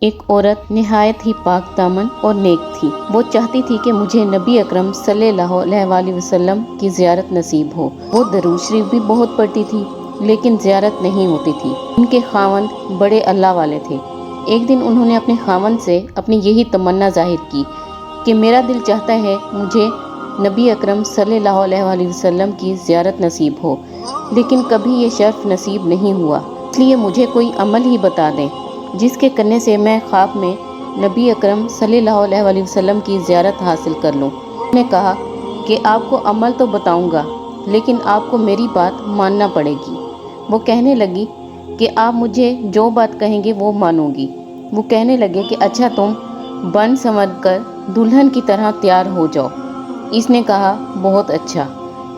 ایک عورت نہایت ہی پاک دامن اور نیک تھی۔ وہ چاہتی تھی کہ مجھے نبی اکرم صلی اللہ علیہ وآلہ وسلم کی زیارت نصیب ہو۔ وہ درود شریف بھی بہت پڑھتی تھی لیکن زیارت نہیں ہوتی تھی۔ ان کے خاوند بڑے اللہ والے تھے۔ ایک دن انہوں نے اپنے خاوند سے اپنی یہی تمنا ظاہر کی کہ میرا دل چاہتا ہے مجھے نبی اکرم صلی اللہ علیہ وآلہ وسلم کی زیارت نصیب ہو، لیکن کبھی یہ شرف نصیب نہیں ہوا، اس لیے مجھے کوئی عمل ہی بتا دیں جس کے کرنے سے میں خواب میں نبی اکرم صلی اللہ علیہ وآلہ وسلم کی زیارت حاصل کر لوں۔ انہوں نے کہا کہ آپ کو عمل تو بتاؤں گا لیکن آپ کو میری بات ماننا پڑے گی۔ وہ کہنے لگی کہ آپ مجھے جو بات کہیں گے وہ مانوں گی۔ وہ کہنے لگے کہ اچھا تم بن سنور کر دلہن کی طرح تیار ہو جاؤ۔ اس نے کہا بہت اچھا۔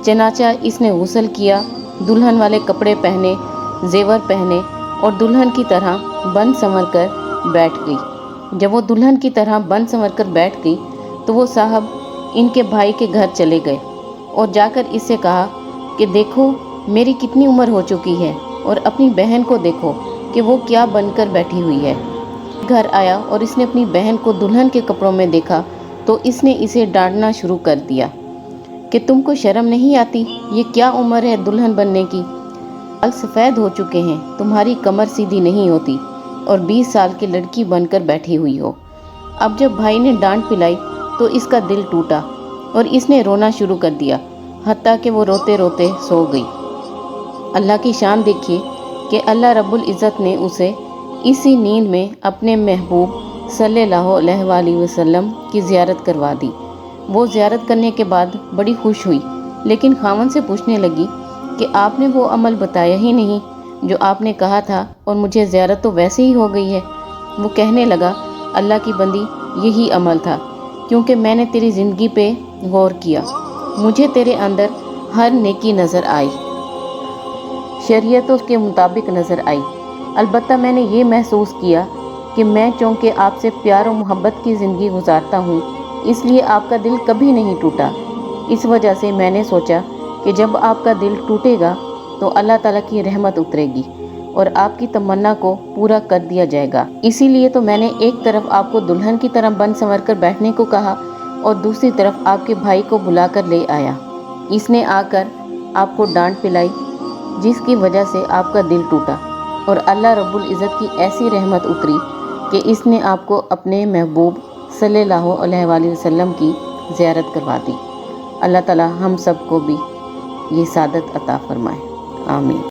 چنانچہ اس نے غسل کیا، دلہن والے کپڑے پہنے، زیور پہنے اور دلہن کی طرح بن سنور کر بیٹھ گئی۔ جب وہ دلہن کی طرح بن سنور کر بیٹھ گئی تو وہ صاحب ان کے بھائی کے گھر چلے گئے اور جا کر اس سے کہا کہ دیکھو میری کتنی عمر ہو چکی ہے اور اپنی بہن کو دیکھو کہ وہ کیا بن کر بیٹھی ہوئی ہے۔ گھر آیا اور اس نے اپنی بہن کو دلہن کے کپڑوں میں دیکھا تو اس نے اسے ڈانٹنا شروع کر دیا کہ تم کو شرم نہیں آتی؟ یہ کیا عمر ہے دلہن بننے کی؟ بال سفید ہو چکے ہیں، تمہاری کمر سیدھی نہیں ہوتی اور 20 سال کی لڑکی بن کر بیٹھی ہوئی ہو۔ اب جب بھائی نے ڈانٹ پلائی تو اس کا دل ٹوٹا اور اس نے رونا شروع کر دیا، حتیٰ کہ وہ روتے روتے سو گئی۔ اللہ کی شان دیکھیے کہ اللہ رب العزت نے اسے اسی نیند میں اپنے محبوب صلی اللہ علیہ وآلہ وسلم کی زیارت کروا دی۔ وہ زیارت کرنے کے بعد بڑی خوش ہوئی لیکن خاوند سے پوچھنے لگی کہ آپ نے وہ عمل بتایا ہی نہیں جو آپ نے کہا تھا اور مجھے زیارت تو ویسے ہی ہو گئی ہے۔ وہ کہنے لگا اللہ کی بندی یہی عمل تھا، کیونکہ میں نے تیری زندگی پہ غور کیا، مجھے تیرے اندر ہر نیکی نظر آئی، شریعتوں کے مطابق نظر آئی۔ البتہ میں نے یہ محسوس کیا کہ میں چونکہ آپ سے پیار و محبت کی زندگی گزارتا ہوں اس لیے آپ کا دل کبھی نہیں ٹوٹا۔ اس وجہ سے میں نے سوچا کہ جب آپ کا دل ٹوٹے گا تو اللہ تعالیٰ کی رحمت اترے گی اور آپ کی تمنا کو پورا کر دیا جائے گا۔ اسی لیے تو میں نے ایک طرف آپ کو دلہن کی طرح بن سنور کر بیٹھنے کو کہا اور دوسری طرف آپ کے بھائی کو بلا کر لے آیا۔ اس نے آ کر آپ کو ڈانٹ پلائی جس کی وجہ سے آپ کا دل ٹوٹا اور اللہ رب العزت کی ایسی رحمت اتری کہ اس نے آپ کو اپنے محبوب صلی اللہ علیہ وآلہ وسلم کی زیارت کروا دی۔ اللہ تعالیٰ ہم سب کو بھی یہ سعادت عطا فرمائے، آمین۔